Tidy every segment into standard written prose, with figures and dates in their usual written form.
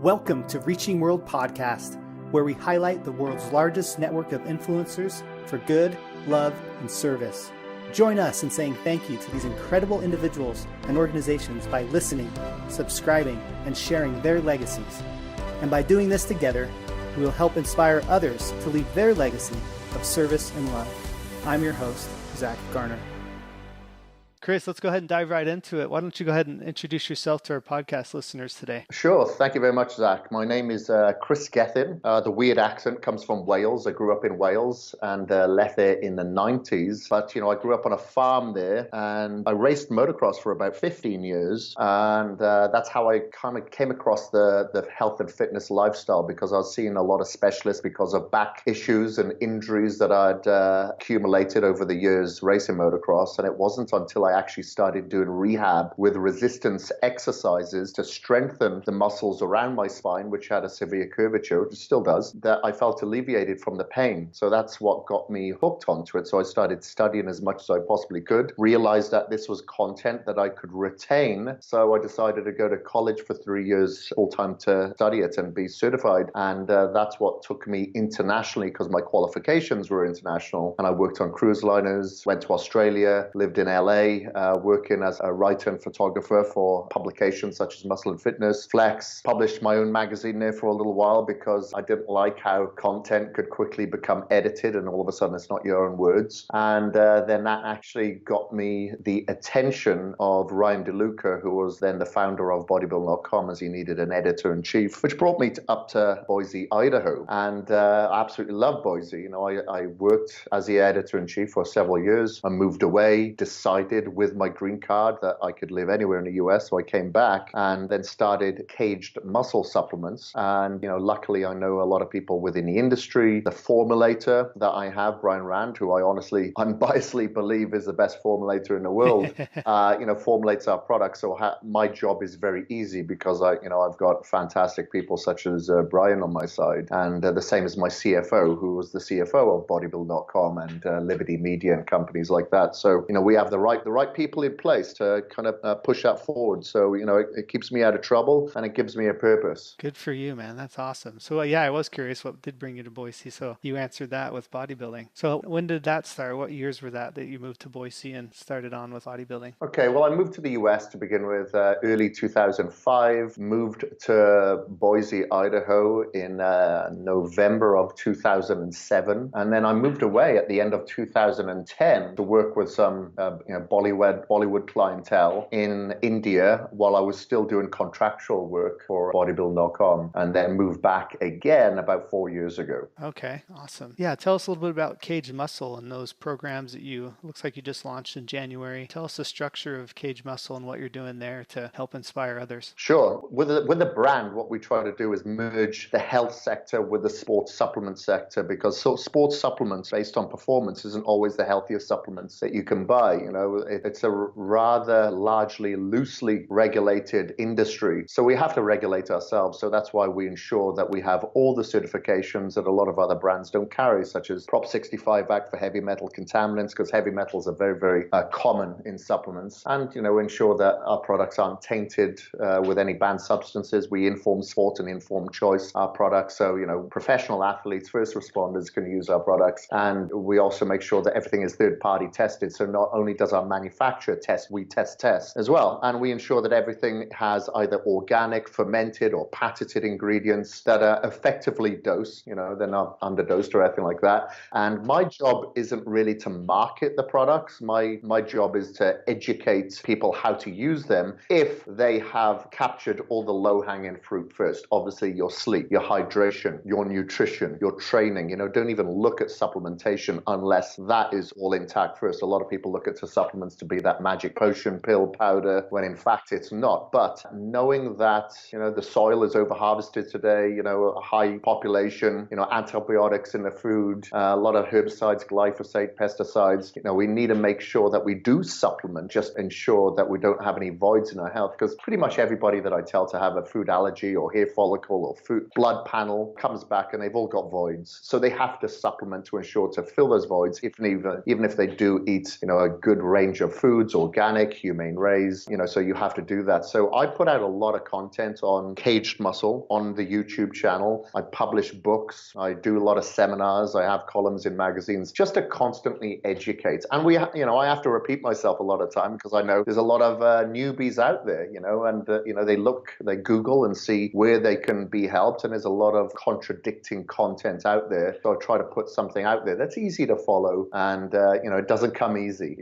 Welcome to Reaching World Podcast, where we highlight the world's largest network of influencers for good, love, and service. Join us in saying thank you to these incredible individuals and organizations by listening, subscribing, and sharing their legacies. And by doing this together, we will help inspire others to leave their legacy of service and love. I'm your host, Zach Garner. Kris, let's go ahead and dive right into it. Why don't you go ahead and introduce yourself to our podcast listeners today? Sure. Thank you very much, Zach. My name is Kris Gethin. The weird accent comes from Wales. I grew up in Wales and left there in the 90s. But, I grew up on a farm there and I raced motocross for about 15 years. And that's how I kind of came across the health and fitness lifestyle, because I was seeing a lot of specialists because of back issues and injuries that I'd accumulated over the years racing motocross. And it wasn't until I actually started doing rehab with resistance exercises to strengthen the muscles around my spine, which had a severe curvature, which still does, that I felt alleviated from the pain. So that's what got me hooked onto it. So I started studying as much as I possibly could, realized that this was content that I could retain. So I decided to go to college for 3 years full time to study it and be certified. And that's what took me internationally, because my qualifications were international. And I worked on cruise liners, went to Australia, lived in LA, working as a writer and photographer for publications such as Muscle and Fitness, Flex, published my own magazine there for a little while because I didn't like how content could quickly become edited and all of a sudden it's not your own words. And then that actually got me the attention of Ryan DeLuca, who was then the founder of bodybuilding.com, as he needed an editor-in-chief, which brought me up to Boise, Idaho. And I absolutely love Boise. I worked as the editor-in-chief for several years. I moved away, decided with my green card that I could live anywhere in the US. So I came back and then started Kaged Muscle Supplements. And, luckily I know a lot of people within the industry. The formulator that I have, Brian Rand, who I honestly, unbiasedly believe is the best formulator in the world, formulates our products. So my job is very easy because I've got fantastic people such as Brian on my side. And the same as my CFO, who was the CFO of bodybuilding.com and Liberty Media and companies like that. So, we have the right people in place to kind of push that forward. So, it keeps me out of trouble and it gives me a purpose. Good for you, man. That's awesome. So, I was curious what did bring you to Boise. So you answered that with bodybuilding. So when did that start? What years were that you moved to Boise and started on with bodybuilding? Okay, well, I moved to the US to begin with early 2005, moved to Boise, Idaho in November of 2007. And then I moved away at the end of 2010 to work with some Bollywood clientele in India while I was still doing contractual work for bodybuilding.com, and then moved back again about 4 years ago. Okay, awesome. Yeah, tell us a little bit about Kaged Muscle and those programs that looks like you just launched in January. Tell us the structure of Kaged Muscle and what you're doing there to help inspire others. Sure. With the brand, what we try to do is merge the health sector with the sports supplement sector, because sports supplements based on performance isn't always the healthiest supplements that you can buy. It's a rather largely loosely regulated industry. So we have to regulate ourselves. So that's why we ensure that we have all the certifications that a lot of other brands don't carry, such as Prop 65 Act for heavy metal contaminants, because heavy metals are very, very common in supplements. And, ensure that our products aren't tainted with any banned substances. We inform sport and inform choice our products. So, professional athletes, first responders can use our products. And we also make sure that everything is third-party tested. So not only does our manufacturer test, we test as well. And we ensure that everything has either organic, fermented, or patented ingredients that are effectively dosed. They're not underdosed or anything like that. And my job isn't really to market the products. My job is to educate people how to use them if they have captured all the low-hanging fruit first. Obviously, your sleep, your hydration, your nutrition, your training. Don't even look at supplementation unless that is all intact first. A lot of people look at the supplements to be that magic potion, pill, powder, when in fact it's not. But knowing that, the soil is over-harvested today, a high population, antibiotics in the food, a lot of herbicides, glyphosate, pesticides, we need to make sure that we do supplement, just ensure that we don't have any voids in our health, because pretty much everybody that I tell to have a food allergy or hair follicle or food blood panel comes back and they've all got voids. So they have to supplement to ensure to fill those voids, even if they do eat, a good range knowledge of foods, organic, humane raised, so you have to do that. So I put out a lot of content on Kaged Muscle on the YouTube channel. I publish books. I do a lot of seminars. I have columns in magazines just to constantly educate. And I have to repeat myself a lot of time because I know there's a lot of newbies out there, and they Google and see where they can be helped. And there's a lot of contradicting content out there. So I try to put something out there that's easy to follow, and it doesn't come easy.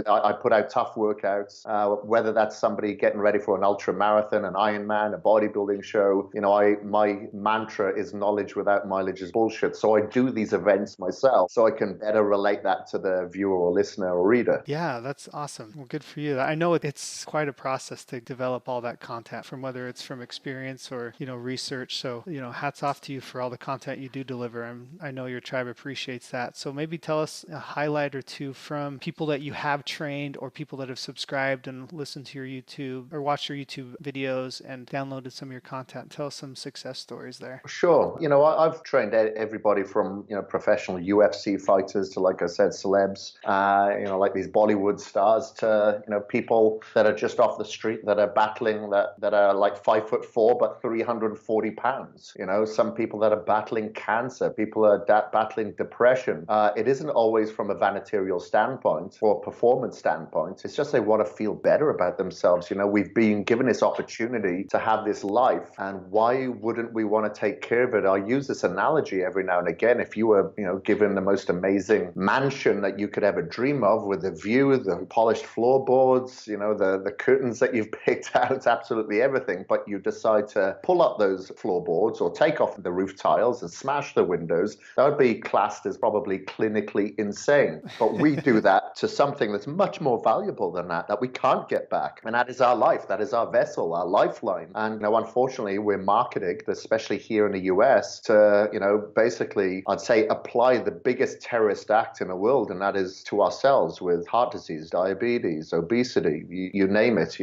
I put out tough workouts, whether that's somebody getting ready for an ultra marathon, an Ironman, a bodybuilding show. My mantra is knowledge without mileage is bullshit. So I do these events myself so I can better relate that to the viewer or listener or reader. Yeah, that's awesome. Well, good for you. I know it's quite a process to develop all that content, from whether it's from experience or, research. So, hats off to you for all the content you do deliver. And I know your tribe appreciates that. So maybe tell us a highlight or two from people that you have trained or people that have subscribed and listened to your YouTube or watched your YouTube videos and downloaded some of your content. Tell us some success stories there. Sure. I've trained everybody from, professional UFC fighters to, like I said, celebs, like these Bollywood stars to, people that are just off the street that are battling, that are like 5'4" but 340 pounds. Some people that are battling cancer, people are battling depression. It isn't always from a vanatorial standpoint or performance standpoint. It's just they want to feel better about themselves. We've been given this opportunity to have this life, and why wouldn't we want to take care of it? I use this analogy every now and again. If you were, given the most amazing mansion that you could ever dream of, with the view, the polished floorboards, the curtains that you've picked out, absolutely everything, but you decide to pull up those floorboards or take off the roof tiles and smash the windows, that would be classed as probably clinically insane. But we do that to something that's much more valuable than that we can't get back. And that is our life. That is our vessel, our lifeline. And unfortunately, we're marketed, especially here in the US, to, basically, I'd say, apply the biggest terrorist act in the world, and that is to ourselves with heart disease, diabetes, obesity, you name it,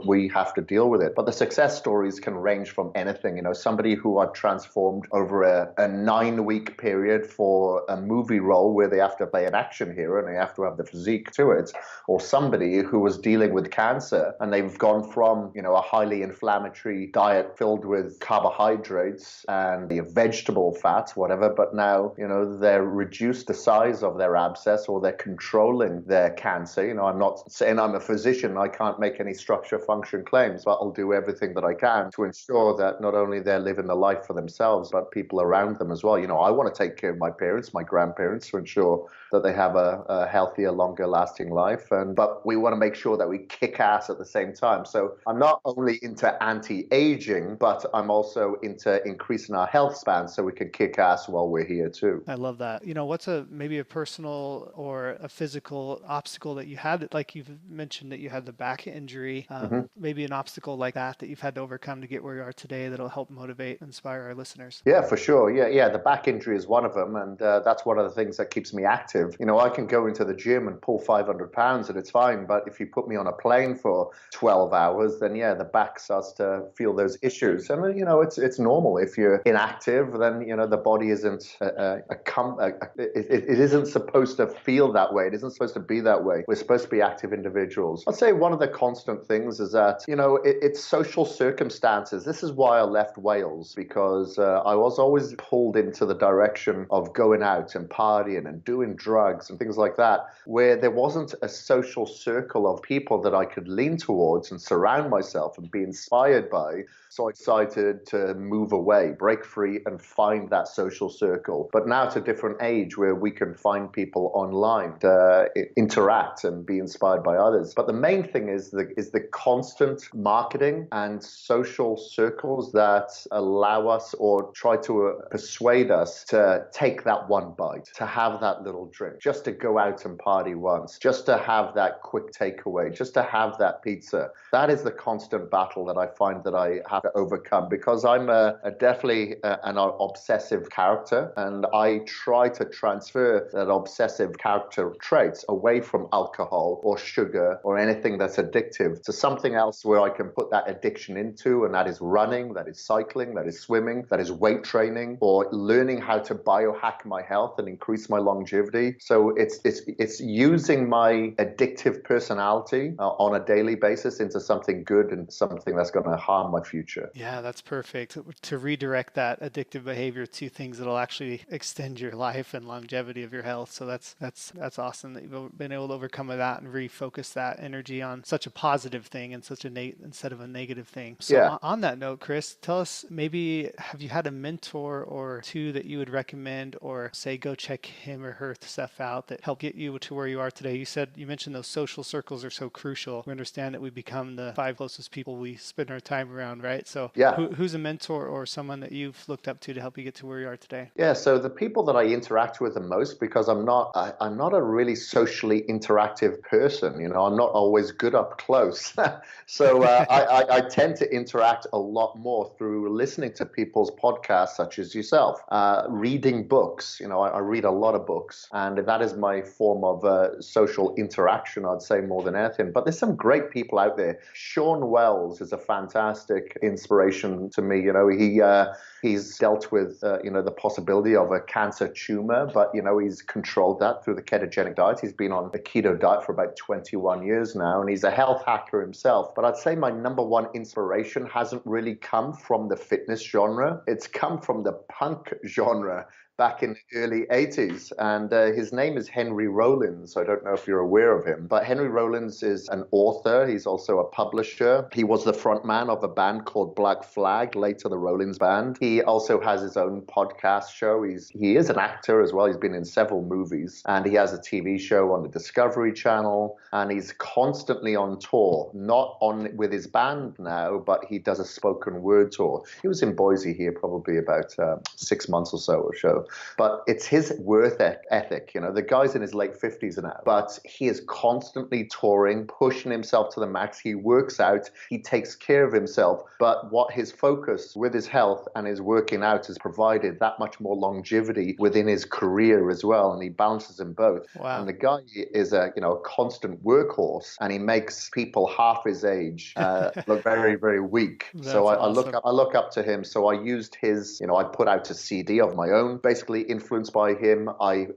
we have to deal with it. But the success stories can range from anything, somebody who I've transformed over a 9-week period for a movie role where they have to play an action hero and they have to have the physique to it, or somebody who was dealing with cancer and they've gone from, a highly inflammatory diet filled with carbohydrates and vegetable fats, whatever, but now, they're reduced the size of their abscess, or they're controlling their cancer. I'm not saying I'm a physician, I can't make any structure function claims, but I'll do everything that I can to ensure that not only they're living the life for themselves, but people around them as well. I want to take care of my parents, my grandparents, to ensure that they have a healthier, longer lasting life. But we want to make sure that we kick ass at the same time. So I'm not only into anti-aging, but I'm also into increasing our health span so we can kick ass while we're here too. I love that. What's maybe a personal or a physical obstacle that you had, like you've mentioned that you had the back injury, maybe an obstacle like that you've had to overcome to get where you are today that'll help motivate, inspire our listeners? Yeah, for sure. Yeah. The back injury is one of them. And that's one of the things that keeps me active. I can go into the gym and pull 500 pounds and it's fine. But if you put me on a plane for 12 hours, then the back starts to feel those issues. And, it's normal. If you're inactive, then, the body isn't it isn't supposed to feel that way. It isn't supposed to be that way. We're supposed to be active individuals. I'd say one of the constant things is that, it's social circumstances. This is why I left Wales, because I was always pulled into the direction of going out and partying and doing drugs and things like that, where there wasn't a social circle of people that I could lean towards and surround myself and be inspired by. So I decided to move away, break free, and find that social circle. But now it's a different age where we can find people online, interact and be inspired by others. But the main thing is the constant marketing and social circles that allow us or try to persuade us to take that one bite, to have that little drink, just to go out and party once, just to have that quick takeaway, just to have that pizza. That is the constant battle that I find that I have to overcome, because I'm definitely an obsessive character, and I try to transfer that obsessive character traits away from alcohol or sugar or anything that's addictive to something else where I can put that addiction into, and that is running, that is cycling, that is swimming, that is weight training, or learning how to biohack my health and increase my longevity. So it's it's using my addictive personality on a daily basis into something good and something that's going to harm my future. Yeah, that's perfect. To redirect that addictive behavior to things that'll actually extend your life and longevity of your health. So that's awesome that you've been able to overcome that and refocus that energy on such a positive thing and such a instead of a negative thing. So Yeah. on that note, Kris, tell us, maybe have you had a mentor or two that you would recommend, or say go check him or her stuff out that helped get you to where you are today? You mentioned those social circles are so crucial. We understand that we become the 5 closest people we spend our time around, right? So Yeah. Who's a mentor or someone that you've looked up to help you get to where you are today? Yeah, so the people that I interact with the most, because I'm not a really socially interactive person. I'm not always good up close. So I tend to interact a lot more through listening to people's podcasts, such as yourself, reading books. I read a lot of books, and that is my form of social interaction, I'd say, more than anything. But there's some great people out there. Shawn Wells is a fantastic inspiration to me. He's dealt with the possibility of a cancer tumor, but he's controlled that through the ketogenic diet. He's been on a keto diet for about 21 years now, and he's a health hacker himself. But I'd say my number one inspiration hasn't really come from the fitness genre. It's come from the punk genre back in the early 80s. And his name is Henry Rollins. I don't know if you're aware of him, but Henry Rollins is an author. He's also a publisher. He was the frontman of a band called Black Flag, later the Rollins Band. He also has his own podcast show. He is an actor as well. He's been in several movies, and he has a TV show on the Discovery Channel, and he's constantly on tour, not on with his band now, but he does a spoken word tour. He was in Boise here probably about 6 months or so. But it's his work ethic. The guy's in his late 50s now, but he is constantly touring, pushing himself to the max. He works out, he takes care of himself. But what his focus with his health and his working out has provided that much more longevity within his career as well. And he balances them both. Wow. And the guy is a constant workhorse, and he makes people half his age look very, very weak. So I look up to him. So I used his, I put out a CD of my own, basically influenced by him. I've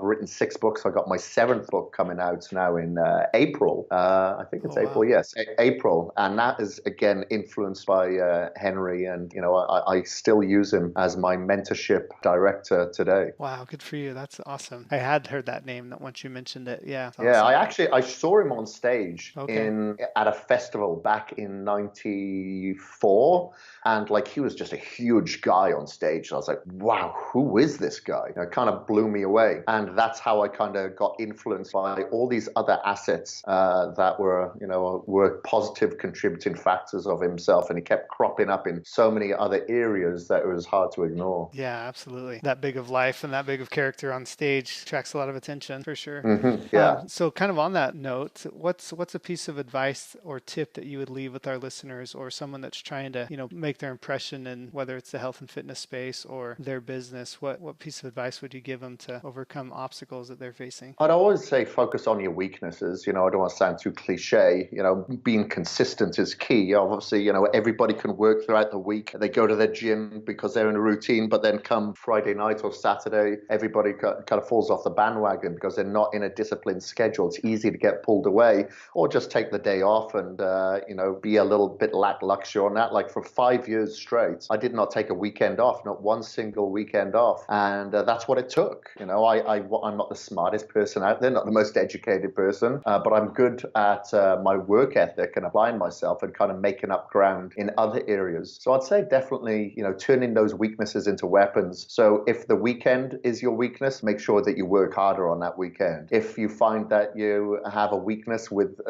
written 6 books. I got my 7th book coming out now in April. I think it's April. Wow. Yes, April. And that is again influenced by Henry. And I still use him as my mentorship director today. Wow, good for you. That's awesome. I had heard that name once you mentioned it. Yeah. Yeah, awesome. I saw him on stage at a festival back in '94, and he was just a huge guy on stage. I was like, wow, who is this guy? It kind of blew me away. And that's how I kind of got influenced by all these other assets that were positive contributing factors of himself. And he kept cropping up in so many other areas that it was hard to ignore. Yeah, absolutely. That big of life and that big of character on stage attracts a lot of attention for sure. Mm-hmm. Yeah. So kind of on that note, what's a piece of advice or tip that you would leave with our listeners, or someone that's trying to, make their impression in whether it's the health and fitness space or their business? What piece of advice would you give them to overcome obstacles that they're facing? I'd always say focus on your weaknesses. I don't want to sound too cliche. Being consistent is key. Obviously, everybody can work throughout the week. They go to their gym because they're in a routine, but then come Friday night or Saturday, everybody kind of falls off the bandwagon because they're not in a disciplined schedule. It's easy to get pulled away, or just take the day off and, be a little bit lackluster on that. For 5 years straight, I did not take a weekend off, not one single weekend off. And that's what it took. I'm not the smartest person out there, not the most educated person, but I'm good at my work ethic and applying myself and kind of making up ground in other areas. So I'd say definitely, turning those weaknesses into weapons. So if the weekend is your weakness, make sure that you work harder on that weekend. If you find that you have a weakness with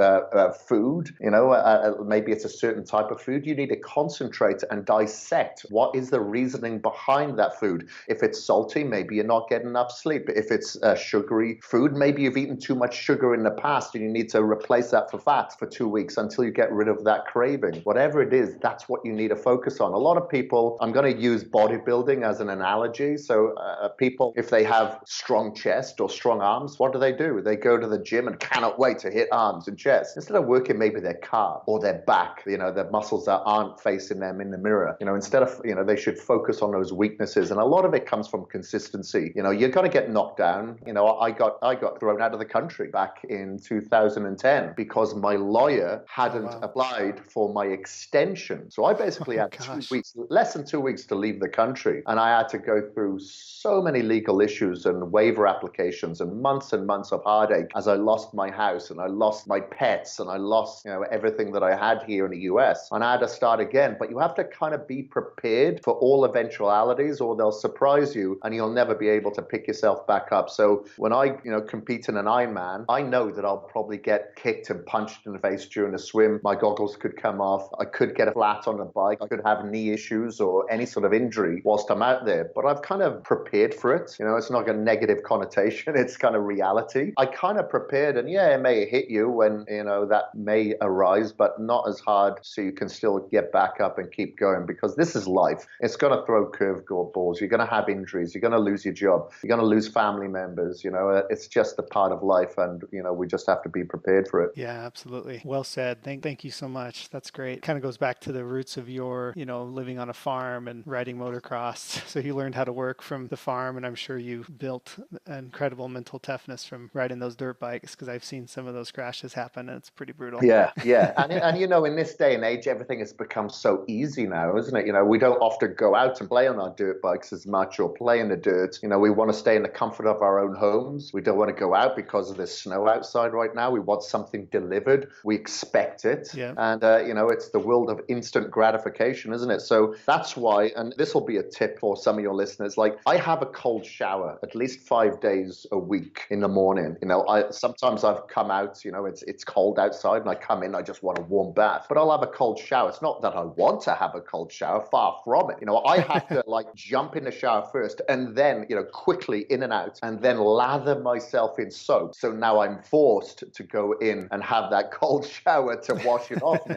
food, maybe it's a certain type of food, you need to concentrate and dissect what is the reasoning behind that food. If it's salty, maybe you're not getting enough sleep. If it's sugary food, maybe you've eaten too much sugar in the past and you need to replace that for fat for 2 weeks until you get rid of that craving. Whatever it is, that's what you need to focus on. A lot of people, I'm going to use bodybuilding as an analogy. So people, if they have strong chest or strong arms, what do? They go to the gym and cannot wait to hit arms and chest. Instead of working maybe their car or their back, the muscles that aren't facing them in the mirror, instead of, they should focus on those weaknesses. And a lot of it it comes from consistency. You know, you're going to get knocked down. You know, I got thrown out of the country back in 2010 because my lawyer hadn't applied for my extension. So I basically had 2 weeks, less than 2 weeks to leave the country. And I had to go through so many legal issues and waiver applications and months of heartache as I lost my house and I lost my pets and I lost, you know, everything that I had here in the US. And I had to start again. But you have to kind of be prepared for all eventualities or they'll surprise you and you'll never be able to pick yourself back up. So when I, you know, compete in an Ironman, I know that I'll probably get kicked and punched in the face during a swim. My goggles could come off. I could get a flat on the bike. I could have knee issues or any sort of injury whilst I'm out there. But I've kind of prepared for it. You know, it's not a negative connotation. It's kind of reality. I kind of prepared and yeah, it may hit you when, you know, that may arise, but not as hard so you can still get back up and keep going because this is life. It's going to throw curveballs. You're going to have injuries. You're going to lose your job. You're going to lose family members. You know, it's just a part of life and, you know, we just have to be prepared for it. Yeah, absolutely. Well said. Thank you so much. That's great. Kind of goes back to the roots of your, you know, living on a farm and riding motocross. So you learned how to work from the farm and I'm sure you built incredible mental toughness from riding those dirt bikes because I've seen some of those crashes happen and it's pretty brutal. Yeah. And you know, in this day and age, everything has become so easy now, isn't it? You know, we don't often go out and play on our dirt bikes as much or play in the dirt. You know, we want to stay in the comfort of our own homes. We don't want to go out because of the snow outside right now. We want something delivered. We expect it. Yeah. And, you know, it's the world of instant gratification, isn't it? So that's why, and this will be a tip for some of your listeners, like I have a cold shower at least 5 days a week in the morning. You know, sometimes I've come out, you know, it's cold outside and I come in, I just want a warm bath, but I'll have a cold shower. It's not that I want to have a cold shower, far from it. You know, I have to like jump in the shower first and then, you know, quickly in and out and then lather myself in soap. So now I'm forced to go in and have that cold shower to wash it off me.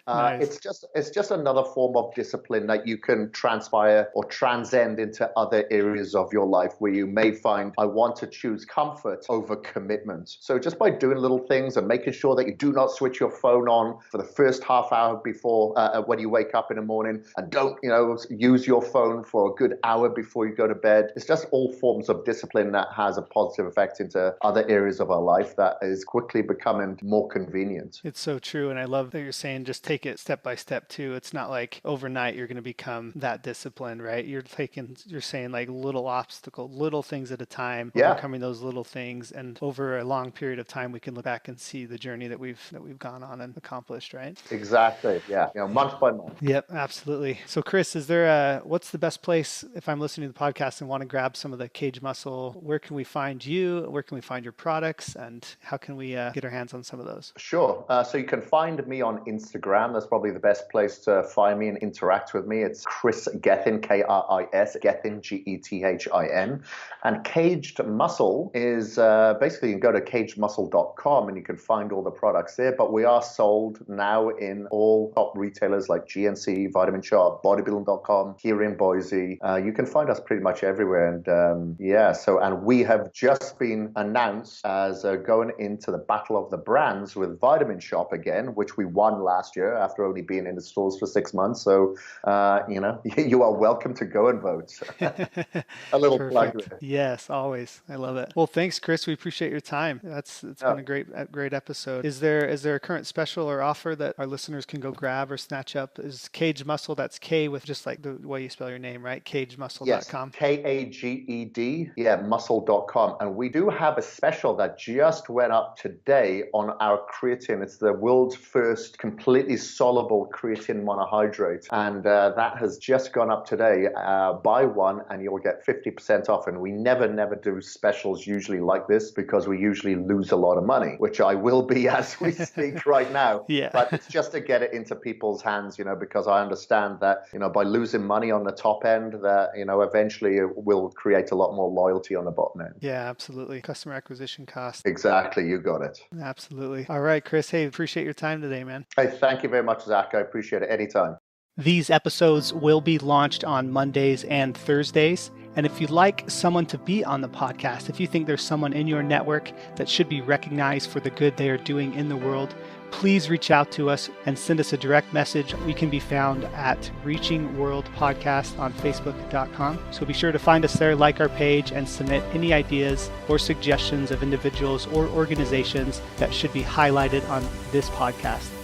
Nice. It's just another form of discipline that you can transpire or transcend into other areas of your life where you may find I want to choose comfort over commitment. So just by doing little things and making sure that you do not switch your phone on for the first half hour before when you wake up in the morning and don't, you know, use your phone for a good hour before you go to bed. It's just all forms of discipline that has a positive effect into other areas of our life that is quickly becoming more convenient. It's so true. And I love that you're saying just take it step by step too. It's not like overnight you're going to become that disciplined, right? You're saying like little obstacle, little things at a time, overcoming those little things. And over a long period of time, we can look back and see the journey that we've gone on and accomplished, right? Exactly. Yeah. You know, month by month. Yep, absolutely. So Kris, is there what's the best place if I'm listening to the podcast and want to grab some of the Kaged Muscle? Where can we find you? Where can we find your products? And how can we get our hands on some of those? Sure. So you can find me on Instagram. That's probably the best place to find me and interact with me. It's Kris Gethin, K-R-I-S, Gethin, G-E-T-H-I-N. And Kaged Muscle is basically you can go to kagedmuscle.com and you can find all the products there. But we are sold now in all top retailers like GNC, Vitamin Shop, bodybuilding.com, here in Boise. You can find us pretty much everywhere. And and we have just been announced as going into the battle of the brands with Vitamin Shop again, which we won last year after only being in the stores for 6 months. So, you know, you are welcome to go and vote. A little plug there. Yes, always. I love it. Well, thanks, Kris. We appreciate your time. It's been a great episode. Is there a current special or offer that our listeners can go grab or snatch up? Is Kaged Muscle, that's K with just like the way you spell your name, right? KagedMuscle.com. Yes, K-A-G-E-D, muscle.com. And we do have a special that just went up today on our creatine. It's the world's first completely soluble creatine monohydrate. And that has just gone up today. Buy one and you'll get 50% off. And we never do specials usually like this because we usually lose a lot of money, which I will be as we speak right now. Yeah. But it's just to get it into people's hands, you know, because I understand that, you know, by losing money on the top end, that, you know, eventually it will create a lot more loyalty on the bottom end. Yeah, absolutely. Customer acquisition cost. Exactly. You got it. Absolutely. All right, Kris. Hey, appreciate your time today, man. Hey, thank you very much, Zach. I appreciate it. Anytime. These episodes will be launched on Mondays and Thursdays. And if you'd like someone to be on the podcast, if you think there's someone in your network that should be recognized for the good they are doing in the world, please reach out to us and send us a direct message. We can be found at Reaching World Podcast on Facebook.com. So be sure to find us there, like our page, and submit any ideas or suggestions of individuals or organizations that should be highlighted on this podcast.